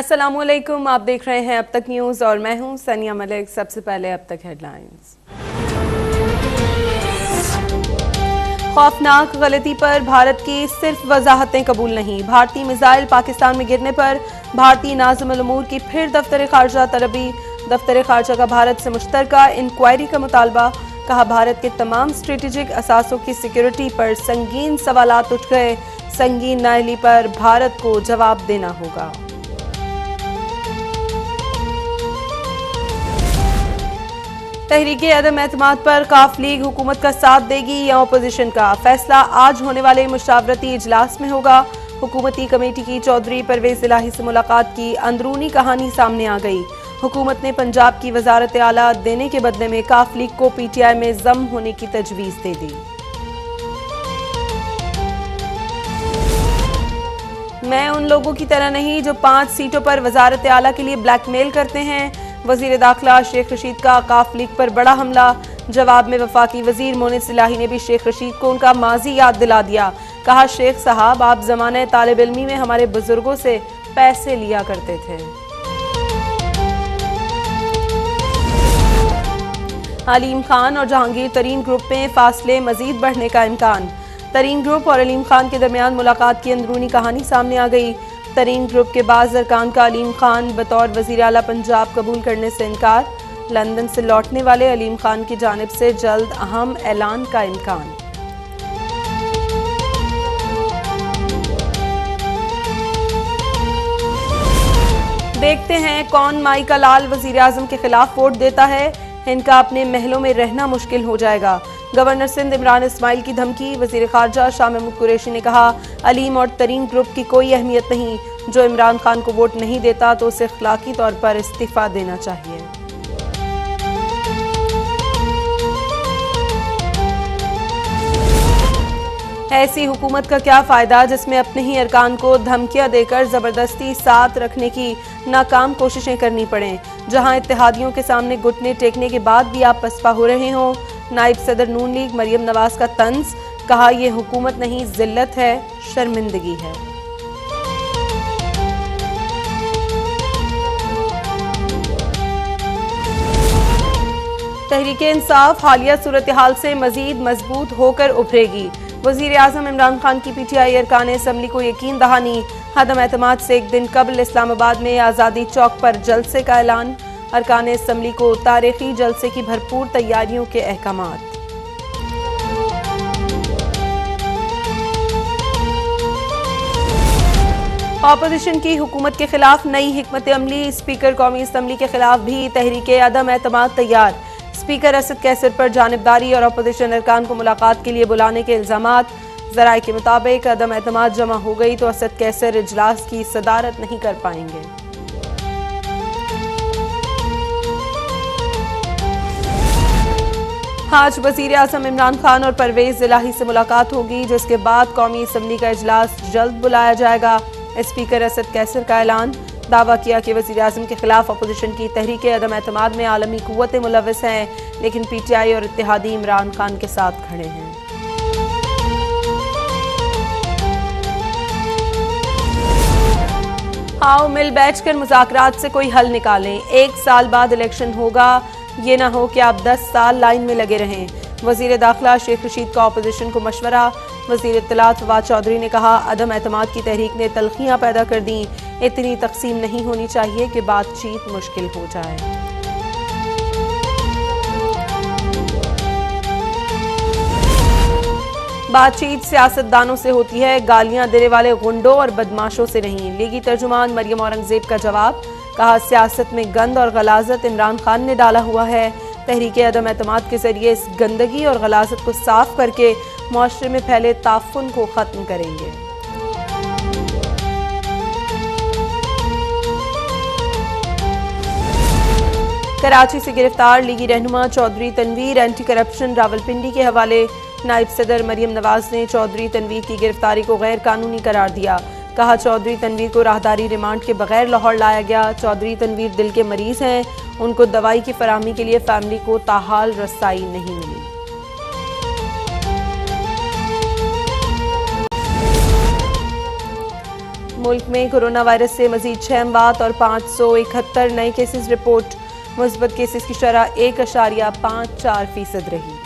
अस्सलामुअलैकुम, आप देख रहे हैं अब तक न्यूज़ और मैं हूं सनिया मलिक। सबसे पहले अब तक हेडलाइंस। खौफनाक गलती पर भारत की सिर्फ वजाहतें कबूल नहीं। भारतीय मिसाइल पाकिस्तान में गिरने पर भारतीय नाज़िमुल उमूर की फिर दफ्तर खारजा तलबी। दफ्तर खारजा का भारत से मुश्तरका इंक्वायरी का मुतालबा। कहा, भारत के तमाम स्ट्रेटेजिक असासों की सिक्योरिटी पर संगीन सवालात उठ गए। संगीन नाअहली पर भारत को जवाब देना होगा। तहरीके अदम एतमाद पर काफ लीग हुकूमत का साथ देगी या अपोजिशन का? फैसला आज होने वाले मुशावरती इजलास में होगा। हुकूमती कमेटी की चौधरी परवेज इलाही से मुलाकात की अंदरूनी कहानी सामने आ गई। हुकूमत ने पंजाब की वजारत आला देने के बदले में काफ लीग को पीटीआई में जम होने की तजवीज़ दे दी। मैं उन लोगों की तरह नहीं जो 5 सीटों पर वजारत आला के लिए ब्लैकमेल करते हैं। वजीर दाखिला शेख रशीद का काफ लीग पर बड़ा हमला। जवाब में वफाकी वजीर मोनिस इलाही ने भी शेख रशीद को उनका माजी याद दिला दिया। कहा, शेख साहब, आप जमाने तालिब इल्मी में हमारे बुजुर्गों से पैसे लिया करते थे। अलीम खान और जहांगीर तरीन ग्रुप में फासले मजीद बढ़ने का इम्कान। तरीन ग्रुप और अलीम खान के दरमियान मुलाकात की अंदरूनी कहानी सामने आ गई। तरीन ग्रुप के बाज़ अरकान का अलीम खान बतौर वज़ीर आला पंजाब कबूल करने से इनकार। लंदन से लौटने वाले अलीम खान की जानिब से जल्द अहम ऐलान का इम्कान। देखते हैं कौन माई का लाल वज़ीर आज़म के खिलाफ वोट देता है। इनका अपने महलों में रहना मुश्किल हो जाएगा। गवर्नर सिंध इमरान इस्माइल की धमकी। वज़ीर ख़ारजा शाह महमूद कुरैशी ने कहा, अलीम और तरीन ग्रुप की कोई अहमियत नहीं। जो इमरान खान को वोट नहीं देता तो उसे अखलाकी तौर पर इस्तीफ़ा देना चाहिए। ऐसी हुकूमत का क्या फ़ायदा जिसमें अपने ही अरकान को धमकियां देकर ज़बरदस्ती साथ रखने की नाकाम कोशिशें करनी पड़ें। जहां इत्तेहादियों के सामने घुटने टेकने के बाद भी आप पसपा हो रहे हों। नायब सदर नून लीग मरियम नवाज का तंज। कहा, यह हुकूमत नहीं, जिल्लत है, शर्मिंदगी है। तहरीके इंसाफ हालिया सूरत हाल से मजीद मजबूत होकर उभरेगी। वजीर आजम इमरान खान की पीटीआई अरकान असम्बली को यकीन दहानी। अदम एतमाद से एक दिन कबल इस्लामाबाद में आज़ादी चौक पर जलसे का ऐलान। अरकान असम्बली को तारीखी जलसे की भरपूर तैयारियों के अहकामात। अपोजिशन की हुकूमत के खिलाफ नई हिकमत अमली। स्पीकर कौमी असम्बली के खिलाफ भी तहरीके अदम एतमाद तैयार। स्पीकर असद कैसर पर जानिबदारी और अपोजिशन अरकान को मुलाकात के लिए बुलाने के इल्जामात। ज़राए के मुताबिक अदम एतमाद जमा हो गई तो असद कैसर इजलास की सदारत नहीं कर पाएंगे। आज वज़ीर आज़म इमरान खान और परवेज इलाही से मुलाकात होगी, जिसके बाद कौमी असम्बली का इजलास जल्द बुलाया जाएगा। स्पीकर असद कैसर का ऐलान। दावा किया कि वज़ीर आज़म के खिलाफ अपोजिशन की तहरीके अदम एतमाद में आलमी कुव्वतें मुलव्वस हैं, लेकिन पीटीआई और इत्तेहादी इमरान खान के साथ खड़े हैं। आओ मिल बैठकर मुज़ाकरात से कोई हल निकालें। 1 साल बाद इलेक्शन होगा, ये ना हो कि आप 10 साल लाइन में लगे रहें। वज़ीर दाखिला शेख रशीद का अपोजिशन को मशवरा। वज़ीर इत्तलात फवाद चौधरी ने कहा, अदम एतमाद की तहरीक ने तलखियाँ पैदा कर दी। इतनी तकसीम नहीं होनी चाहिए कि बातचीत मुश्किल हो जाए। बातचीत सियासतदानों से होती है, गालियां देने वाले गुंडों और बदमाशों से नहीं। लीगी तर्जुमान मरियम औरंगजेब का जवाब। कहा, सियासत में गंद और गलाजत इमरान खान ने डाला हुआ है। तहरीके अदम एतमाद के जरिए इस गंदगी और गलाजत को साफ करके मुआशरे में फैले ताफुन को खत्म करेंगे। कराची से गिरफ्तार लीगी रहनुमा चौधरी तनवीर एंटी करप्शन रावलपिंडी के हवाले। नायब सदर मरियम नवाज ने चौधरी तनवीर की गिरफ्तारी को गैर कानूनी करार दिया। कहा, चौधरी तनवीर को राहदारी रिमांड के बगैर लाहौर लाया गया। चौधरी तनवीर दिल के मरीज हैं, उनको दवाई की फराहमी के लिए फैमिली को ताहाल रसाई नहीं मिली। मुल्क में कोरोना वायरस से मजीद 6 अमवात और 571 नए केसेस रिपोर्ट। मुस्बत केसेस की शरह 1.54% रही।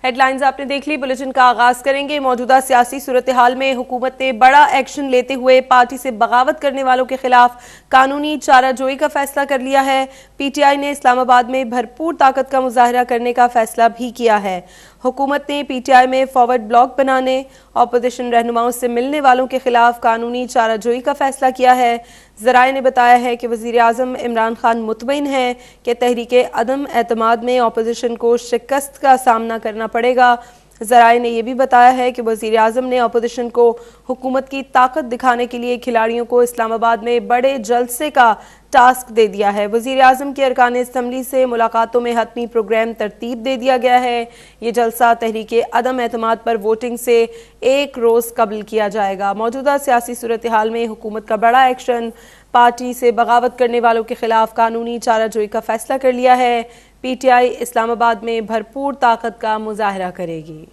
हेडलाइंस आपने देख ली। बुलेटिन का आगाज करेंगे। मौजूदा सियासी सूरत हाल में हुकूमत ने बड़ा एक्शन लेते हुए पार्टी से बगावत करने वालों के खिलाफ कानूनी चाराजोई का फैसला कर लिया है। पीटीआई ने इस्लामाबाद में भरपूर ताकत का मुजाहरा करने का फैसला भी किया है। हुकूमत ने पीटीआई में फॉरवर्ड ब्लॉक बनाने, अपोजिशन रहनुमाओं से मिलने वालों के खिलाफ कानूनी चाराजोई का फैसला किया है। ज़राए ने बताया है कि वज़ीर आज़म इमरान खान मुतमईन हैं कि तहरीके अदम एतमाद में अपोजिशन को शिकस्त का सामना करना पड़ेगा। ज़राए ने यह भी बताया है कि वज़ीर आज़म ने अपोजिशन को हुकूमत की ताकत दिखाने के लिए खिलाड़ियों को इस्लामाबाद में बड़े जलसे का टास्क दे दिया है। वज़ीर आज़म के अरकान असम्बली से मुलाकातों में हतमी प्रोग्राम तरतीब दे दिया गया है। ये जलसा तहरीके अदम एतमाद पर वोटिंग से एक रोज़ कबल किया जाएगा। मौजूदा सियासी सूरत हाल में हुकूमत का बड़ा एक्शन, पार्टी से बगावत करने वालों के खिलाफ कानूनी चाराजोई का फैसला कर लिया है। पीटीआई इस्लामाबाद में भरपूर ताकत का मुजाहरा करेगी।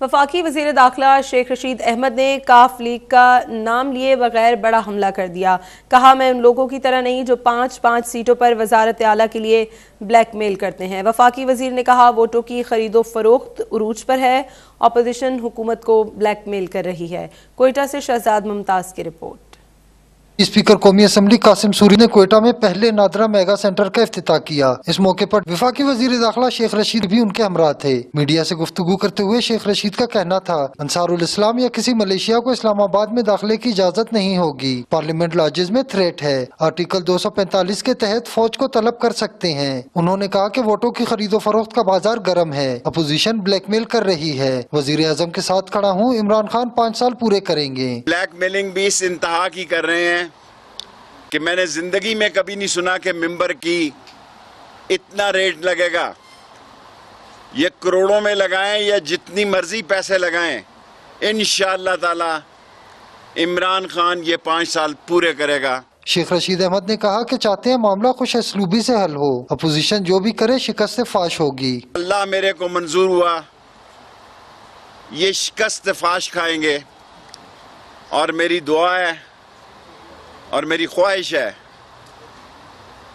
वफाकी वज़ीर दाखिला शेख रशीद अहमद ने काफ लीग का नाम लिए बगैर बड़ा हमला कर दिया। कहा, मैं उन लोगों की तरह नहीं जो 5-5 सीटों पर वजारत आला के लिए ब्लैकमेल करते हैं। वफाकी वज़ीर ने कहा, वोटों की खरीदो फरोख्त उरूज पर है, अपोजिशन हुकूमत को ब्लैकमेल कर रही है। कोयटा से शहजाद मुमताज की रिपोर्ट। स्पीकर कौमी असम्बली कासिम सूरी ने कोयटा में पहले नादरा मेगा सेंटर का इफ्तिताह किया। इस मौके पर वफाकी वजीर दाखिला शेख रशीद भी उनके हमरा थे। मीडिया से गुफ्तगू करते हुए शेख रशीद का कहना था, अंसारुल इस्लाम या किसी मलेशिया को इस्लामाबाद में दाखिले की इजाजत नहीं होगी। पार्लियामेंट लॉजेस में थ्रेट है, आर्टिकल 245 के तहत फौज को तलब कर सकते हैं। उन्होंने कहा कि वोटों की खरीदो फरोख्त का बाजार गर्म है, अपोजिशन ब्लैकमेल कर रही है। वजीर आजम के साथ खड़ा हूँ, इमरान खान 5 साल पूरे करेंगे। ब्लैकमेलिंग भी इस इंतहा की कर रहे हैं कि मैंने जिंदगी में कभी नहीं सुना कि मिंबर की इतना रेट लगेगा। ये करोड़ों में लगाएं या जितनी मर्जी पैसे लगाएं, इंशाअल्लाह ताला इमरान खान ये 5 साल पूरे करेगा। शेख रशीद अहमद ने कहा कि चाहते हैं मामला खुश असलूबी से हल हो, अपोजिशन जो भी करे शिकस्त से फाश होगी। अल्लाह मेरे को मंजूर हुआ, ये शिकस्त फाश खाएंगे और मेरी दुआ है और मेरी ख्वाहिश है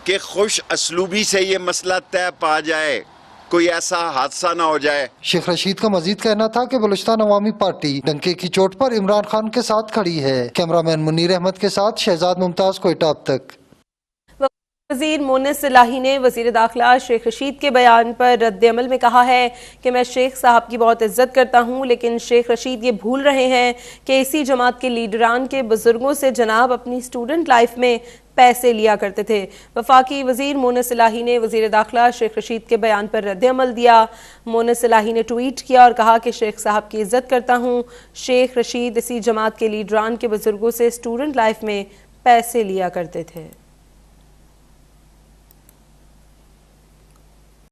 कि खुश असलूबी से ये मसला तय पा जाए, कोई ऐसा हादसा ना हो जाए। शेख रशीद का मजीद कहना था कि बलूचिस्तान अवामी पार्टी डंके की चोट पर इमरान खान के साथ खड़ी है। कैमरामैन मुनीर अहमद के साथ शहजाद मुमताज, कोयटा। अब तक वज़ीर मोनिस इलाही ने वज़ीर दाखिला शेख रशीद के बयान पर रद्द-ए-अमल में कहा है कि मैं शेख साहब की बहुत इज्जत करता हूँ, लेकिन शेख रशीद ये भूल रहे हैं कि इसी जमात के लीडरान के बुजुर्गों से जनाब अपनी स्टूडेंट लाइफ में पैसे लिया करते थे। वफाकी वज़ीर मोनिस इलाही ने वज़ीर दाखिला शेख रशीद के बयान पर रद्द-ए-अमल दिया। मोनिस इलाही ने ट्वीट किया और कहा कि शेख साहब की इज्जत करता हूँ। शेख रशीद इसी जमात के लीडरान के बुजुर्गों से स्टूडेंट लाइफ में पैसे लिया करते थे।